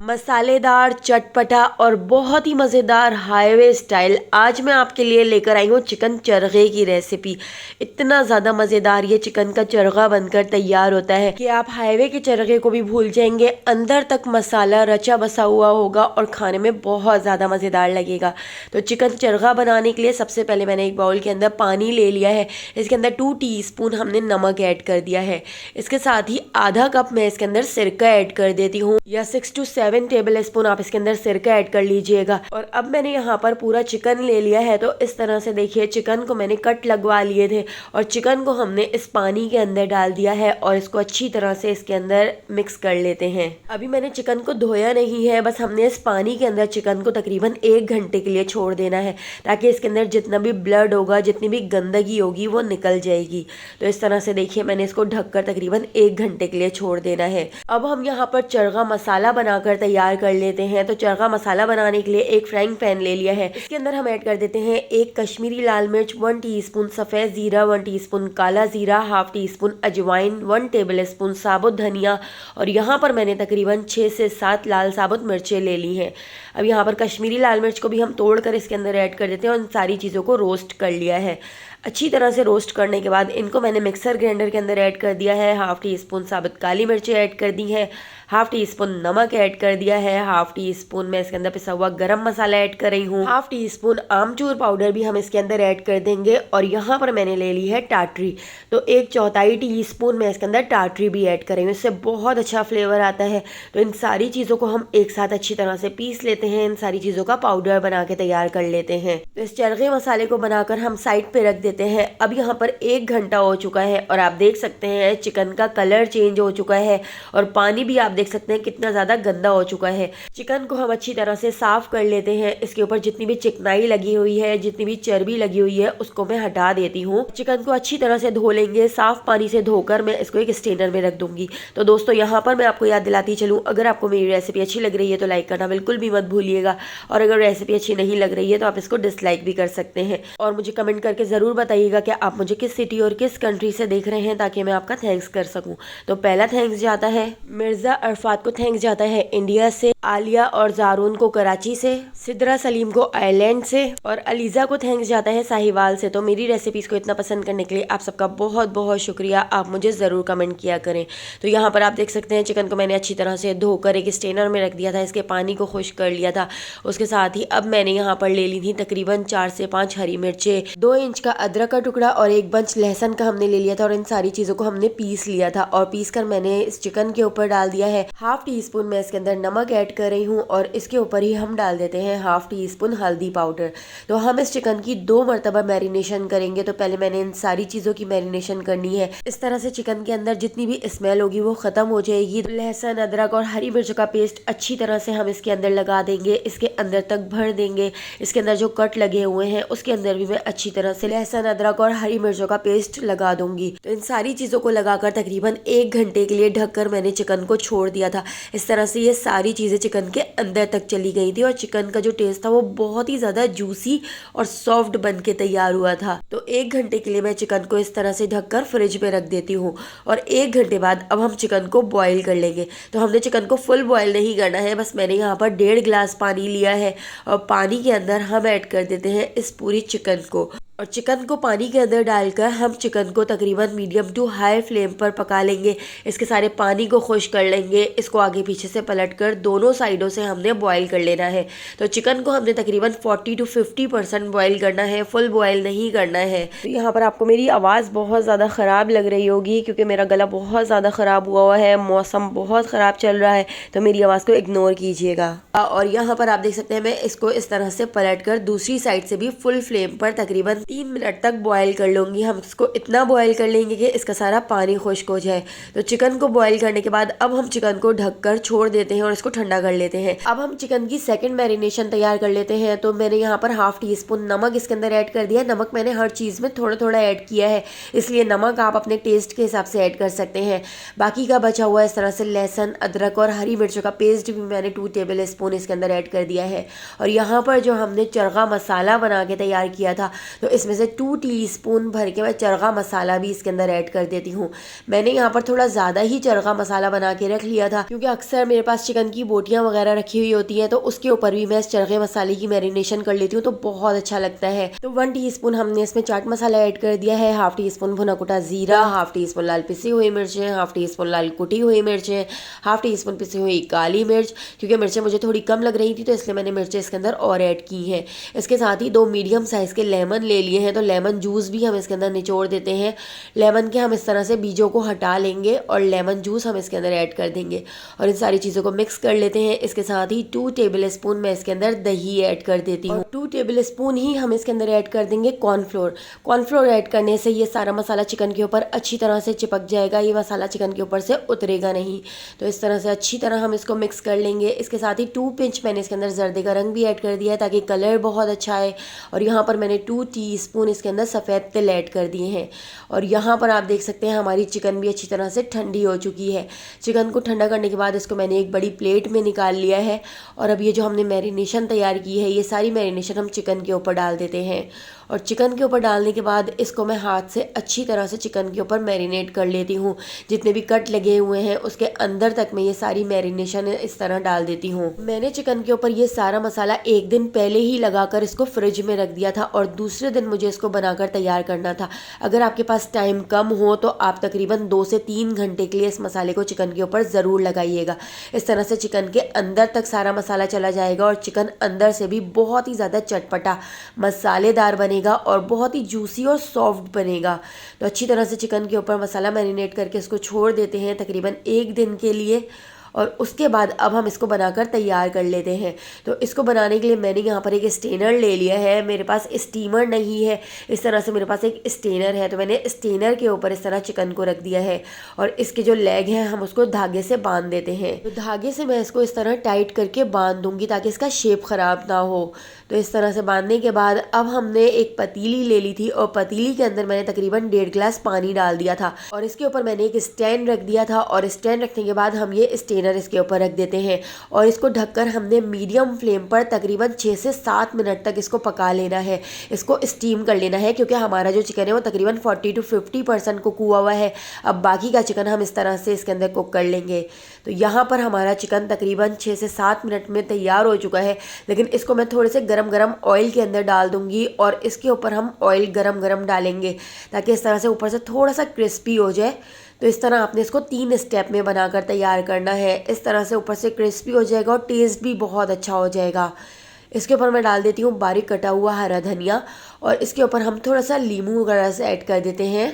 मसालेदार, चटपटा और बहुत ही मज़ेदार हाईवे स्टाइल आज मैं आपके लिए लेकर आई हूँ चिकन चरगे की रेसिपी। इतना ज़्यादा मज़ेदार ये चिकन का चरगा बनकर तैयार होता है कि आप हाईवे के चरगे को भी भूल जाएंगे। अंदर तक मसाला रचा बसा हुआ होगा और खाने में बहुत ज़्यादा मज़ेदार लगेगा। तो चिकन चरगा बनाने के लिए सबसे पहले मैंने एक बाउल के अंदर पानी ले लिया है। इसके अंदर 2 टीस्पून हमने नमक ऐड कर दिया है। इसके साथ ही आधा कप मैं इसके अंदर सिरका ऐड कर देती हूँ, या 6 to 7 टेबल स्पून आप इसके अंदर सिरका ऐड कर लीजिएगा। और अब मैंने यहाँ पर पूरा चिकन ले लिया है। तो इस तरह से देखिए, चिकन को मैंने कट लगवा लिए थे और चिकन को हमने इस पानी के अंदर डाल दिया है और इसको अच्छी तरह से इसके अंदर मिक्स कर लेते हैं। अभी मैंने चिकन को धोया नहीं है, बस हमने इस पानी के अंदर चिकन को तकरीबन 1 घंटे के लिए छोड़ देना है, ताकि इसके अंदर जितना भी ब्लड होगा, जितनी भी गंदगी होगी वो निकल जाएगी। तो इस तरह से देखिए, मैंने इसको ढककर तकरीबन 1 घंटे के लिए छोड़ देना है। अब हम यहाँ पर चरगा मसाला बनाकर तैयार कर लेते हैं। तो चरगा मसाला बनाने के लिए एक फ्राइंग पैन ले लिया है। इसके अंदर हम ऐड कर देते हैं 1 कश्मीरी लाल मिर्च, 1 टीस्पून सफ़ेद जीरा, 1 टीस्पून काला जीरा, हाफ टीस्पून अजवाइन, 1 टेबल स्पून साबुत धनिया, और यहाँ पर मैंने तकरीबन 6 से 7 लाल साबुत मिर्चें ले ली हैं। अब यहाँ पर कश्मीरी लाल मिर्च को भी हम तोड़कर इसके अंदर ऐड कर देते हैं और इन सारी चीज़ों को रोस्ट कर लिया है। अच्छी तरह से रोस्ट करने के बाद इनको मैंने मिक्सर ग्राइंडर के अंदर ऐड कर दिया है। हाफ टी स्पून साबुत काली मिर्ची ऐड कर दी है, हाफ टी स्पून नमक ऐड कर दिया है, हाफ टी स्पून मैं इसके अंदर पिसा हुआ गरम मसाला ऐड कर रही हूँ, हाफ टी स्पून आमचूर पाउडर भी हम इसके अंदर ऐड कर देंगे। और यहाँ पर मैंने ले ली है टाटरी, तो 1/4 टीस्पून मैं इसके अंदर टाटरी भी ऐड कर रही हूँ। इससे बहुत अच्छा फ्लेवर आता है। तो इन सारी चीज़ों को हम एक साथ अच्छी तरह से पीस लेते हैं, इन सारी चीज़ों का पाउडर बना के तैयार कर लेते हैं। तो इस चरगे मसाले को बनाकर हम साइड पे रख देते हैं। अब यहाँ पर 1 घंटा हो चुका है और आप देख सकते हैं चिकन का कलर चेंज हो चुका है और पानी भी आप देख सकते हैं कितना ज़्यादा गंदा हो चुका है। चिकन को हम अच्छी तरह से साफ कर लेते हैं। इसके ऊपर जितनी भी चिकनाई लगी हुई है, जितनी भी चर्बी लगी हुई है, उसको मैं हटा देती हूँ। चिकन को अच्छी तरह से धो लेंगे, साफ पानी से धोकर मैं इसको एक स्ट्रेनर में रख दूंगी। तो दोस्तों, यहाँ पर मैं आपको याद दिलाती चलूँ, अगर आपको मेरी रेसिपी अच्छी लग रही है तो लाइक करना बिल्कुल भी मत भूलिएगा, और अगर रेसिपी अच्छी नहीं लग रही है तो आप इसको डिसलाइक भी कर सकते हैं। और मुझे कमेंट करके ज़रूर बताइएगा कि आप मुझे किस सिटी और किस कंट्री से देख रहे हैं, ताकि मैं आपका थैंक्स कर सकूं। तो पहला थैंक्स जाता है मिर्ज़ा अरफात को, थैंक्स जाता है इंडिया से, आलिया और जारून को कराची से, सिद्रा सलीम को आयरलैंड से, और अलीज़ा को थैंक्स जाता है साहिवाल से। तो मेरी रेसिपीज़ को इतना पसंद करने के लिए आप सबका बहुत बहुत शुक्रिया। आप मुझे ज़रूर कमेंट किया करें। तो यहाँ पर आप देख सकते हैं चिकन को मैंने अच्छी तरह से धोकर एक स्ट्रेनर में रख दिया था, इसके पानी को खुश्क कर लिया था। उसके साथ ही अब मैंने यहाँ पर ले ली थी तकरीबन 4 से 5 हरी मिर्चें, 2 इंच का अदरक का टुकड़ा और 1 बंच लहसुन का हमने ले लिया था, और इन सारी चीज़ों को हमने पीस लिया था। और पीस कर मैंने इस चिकन के ऊपर डाल दिया है। हाफ टी स्पून मैं इसके अंदर नमक ऐड कर रही हूँ और इसके ऊपर ही हम डाल देते हैं हाफ टी स्पून हल्दी पाउडर। तो हम इस चिकन की 2 मरतबा मैरिनेशन करेंगे। तो पहले मैंने इन सारी चीज़ों की मैरिनेशन करनी है। इस तरह से चिकन के अंदर जितनी भी स्मेल होगी वो ख़त्म हो जाएगी। लहसुन, अदरक और हरी मिर्च का पेस्ट अच्छी तरह से हम इसके अंदर लगा देंगे, इसके अंदर तक भर देंगे। इसके अंदर जो कट लगे हुए हैं उसके अंदर भी मैं अच्छी तरह से लहसुन, अदरक और हरी मिर्चों का पेस्ट लगा दूंगी। तो इन सारी चीज़ों को लगाकर तकरीबन 1 घंटे के लिए ढककर मैंने चिकन को छोड़ दिया था। इस तरह से ये सारी चीज़ें चिकन के अंदर तक चली गई थी और चिकन का जो टेस्ट था वो बहुत ही ज़्यादा जूसी और सॉफ्ट बन के तैयार हुआ था। तो 1 घंटे के लिए मैं चिकन को इस तरह से ढककर फ्रिज में रख देती हूँ और 1 घंटे बाद अब हम चिकन को बॉईल कर लेंगे। तो हमने चिकन को फुल बॉईल नहीं करना है, बस मैंने यहाँ पर 1.5 गिलास पानी लिया है और पानी के अंदर हम ऐड कर देते हैं इस पूरी चिकन को। और चिकन को पानी के अंदर डालकर हम चिकन को तकरीबन मीडियम टू हाई फ्लेम पर पका लेंगे। इसके सारे पानी को खुश्क कर लेंगे। इसको आगे पीछे से पलटकर दोनों साइडों से हमने बॉईल कर लेना है। तो चिकन को हमने तकरीबन 40 to 50% बॉईल करना है, फुल बॉईल नहीं करना है। तो यहाँ पर आपको मेरी आवाज़ बहुत ज़्यादा ख़राब लग रही होगी क्योंकि मेरा गला बहुत ज़्यादा ख़राब हुआ है, मौसम बहुत ख़राब चल रहा है, तो मेरी आवाज़ को इग्नोर कीजिएगा। और यहाँ पर आप देख सकते हैं मैं इसको इस तरह से पलटकर दूसरी साइड से भी फुल फ्लेम पर तकरीबन 3 मिनट तक बॉईल कर लूँगी। हम इसको इतना बॉईल कर लेंगे कि इसका सारा पानी खुश्क हो जाए। तो चिकन को बॉईल करने के बाद अब हम चिकन को ढककर छोड़ देते हैं और इसको ठंडा कर लेते हैं। अब हम चिकन की सेकंड मैरिनेशन तैयार कर लेते हैं। तो मैंने यहाँ पर हाफ टी स्पून नमक इसके अंदर ऐड कर दिया। नमक मैंने हर चीज़ में थोड़ा थोड़ा ऐड किया है, इसलिए नमक आप अपने टेस्ट के हिसाब से ऐड कर सकते हैं। बाकी का बचा हुआ इस तरह से लहसुन, अदरक और हरी मिर्चों का पेस्ट भी मैंने 2 टेबल स्पून इसके अंदर ऐड कर दिया है। और यहाँ पर जो हमने चरगा मसाला बना के तैयार किया था, तो इसमें से 2 टीस्पून भर के मैं चरगा मसाला भी इसके अंदर ऐड कर देती हूँ। मैंने यहाँ पर थोड़ा ज़्यादा ही चरगा मसाला बना के रख लिया था, क्योंकि अक्सर मेरे पास चिकन की बोटियाँ वगैरह रखी हुई होती हैं, तो उसके ऊपर भी मैं इस चरगे मसाले की मैरिनेशन कर लेती हूँ, तो बहुत अच्छा लगता है। तो 1 टीस्पून हमने इसमें चाट मसाला ऐड कर दिया है, हाफ टी स्पून भुना कुटा जीरा, हाफ टी स्पून लाल पिसी हुई मिर्चें, हाफ टी स्पून लाल कुटी हुई मिर्चें, हाफ टी स्पून पिसी हुई काली मिर्च। क्योंकि मिर्चें मुझे थोड़ी कम लग रही थी तो इसलिए मैंने मिर्चें इसके अंदर और ऐड की हैं। इसके साथ ही 2 मीडियम साइज़ के लेमन ले लिए हैं, तो लेमन जूस भी हम इसके अंदर निचोड़ देते हैं। लेमन के हम इस तरह से बीजों को हटा लेंगे और लेमन जूस हम इसके अंदर ऐड कर देंगे और इन सारी चीज़ों को मिक्स कर लेते हैं। इसके साथ ही 2 टेबल स्पून मैं इसके अंदर दही ऐड कर देती हूँ। 2 टेबल स्पून ही हम इसके अंदर ऐड कर देंगे कॉर्नफ्लोर। कॉर्नफ्लोर ऐड करने से ये सारा मसाला चिकन के ऊपर अच्छी तरह से चिपक जाएगा, ये मसाला चिकन के ऊपर से उतरेगा नहीं। तो इस तरह से अच्छी तरह हम इसको मिक्स कर लेंगे। इसके साथ ही 2 पिंच मैंने इसके अंदर जर्दे का रंग भी ऐड कर दिया है ताकि कलर बहुत अच्छा आए। और यहाँ पर मैंने 2 टीस्पून इसके अंदर सफ़ेद तिल ऐड कर दिए हैं। और यहाँ पर आप देख सकते हैं हमारी चिकन भी अच्छी तरह से ठंडी हो चुकी है। चिकन को ठंडा करने के बाद इसको मैंने एक बड़ी प्लेट में निकाल लिया है और अब ये जो हमने मैरिनेशन तैयार की है, ये सारी मैरिनेशन हम चिकन के ऊपर डाल देते हैं। और चिकन के ऊपर डालने के बाद इसको मैं हाथ से अच्छी तरह से चिकन के ऊपर मैरिनेट कर लेती हूँ। जितने भी कट लगे हुए हैं उसके अंदर तक मैं ये सारी मैरिनेशन इस तरह डाल देती हूँ। मैंने चिकन के ऊपर ये सारा मसाला एक दिन पहले ही लगाकर इसको फ्रिज में रख दिया था और दूसरे दिन मुझे इसको बनाकर तैयार करना था। अगर आपके पास टाइम कम हो तो आप तकरीबन 2 से 3 घंटे के लिए इस मसाले को चिकन के ऊपर ज़रूर लगाइएगा। इस तरह से चिकन के अंदर तक सारा मसाला चला जाएगा और चिकन अंदर से भी बहुत ही ज़्यादा चटपटा मसालेदार बनेगा और बहुत ही जूसी और सॉफ्ट बनेगा। तो अच्छी तरह से चिकन के ऊपर मसाला मैरिनेट करके इसको छोड़ देते हैं तकरीबन 1 दिन के लिए और उसके बाद अब हम इसको बनाकर तैयार कर लेते हैं। तो इसको बनाने के लिए मैंने यहाँ पर एक स्टेनर ले लिया है। मेरे पास स्टीमर नहीं है, इस तरह से मेरे पास एक स्टेनर है। तो मैंने स्टेनर के ऊपर इस तरह चिकन को रख दिया है और इसके जो लेग हैं हम उसको धागे से बांध देते हैं। तो धागे से मैं इसको इस तरह टाइट करके बांध दूंगी ताकि इसका शेप ख़राब ना हो। तो इस तरह से बांधने के बाद अब हमने एक पतीली ले ली थी और पतीली के अंदर मैंने तकरीबन 1.5 गिलास पानी डाल दिया था और इसके ऊपर मैंने एक स्टैंड रख दिया था और स्टैंड रखने के बाद हम ये स्टेनर इसके ऊपर रख देते हैं और इसको ढककर हमने मीडियम फ्लेम पर तकरीबन 6 से 7 मिनट तक इसको पका लेना है। इसको स्टीम कर लेना है क्योंकि हमारा जो चिकन है वो तकरीबन 40 to 50% कुक हुआ हुआ है। अब बाकी का चिकन हम इस तरह से इसके अंदर कुक कर लेंगे। तो यहाँ पर हमारा चिकन तकरीबन 6 से 7 मिनट में तैयार हो चुका है, लेकिन इसको मैं थोड़े से गरम ऑयल के अंदर डाल दूंगी और इसके ऊपर हम ऑयल गरम डालेंगे ताकि इस तरह से ऊपर से थोड़ा सा क्रिस्पी हो जाए। तो इस तरह आपने इसको 3 स्टेप में बनाकर तैयार करना है। इस तरह से ऊपर से क्रिस्पी हो जाएगा और टेस्ट भी बहुत अच्छा हो जाएगा। इसके ऊपर मैं डाल देती हूँ बारीक कटा हुआ हरा धनिया और इसके ऊपर हम थोड़ा सा नींबू वगैरह से ऐड कर देते हैं।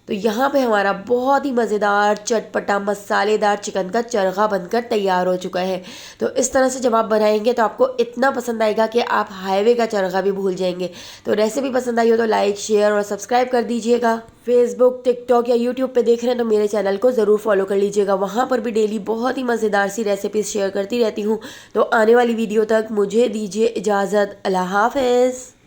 तो यहाँ पे हमारा बहुत ही मज़ेदार चटपटा मसालेदार चिकन का चरगा बनकर तैयार हो चुका है। तो इस तरह से जब आप बनाएंगे तो आपको इतना पसंद आएगा कि आप हाईवे का चरगा भी भूल जाएंगे। तो रेसिपी पसंद आई हो तो लाइक शेयर और सब्सक्राइब कर दीजिएगा। फेसबुक टिकटॉक या यूट्यूब पे देख रहे हैं तो मेरे चैनल को ज़रूर फॉलो कर लीजिएगा। वहाँ पर भी डेली बहुत ही मज़ेदार सी रेसिपीज़ शेयर करती रहती हूँ। तो आने वाली वीडियो तक मुझे दीजिए इजाज़त। अल्लाह हाफ़िज़।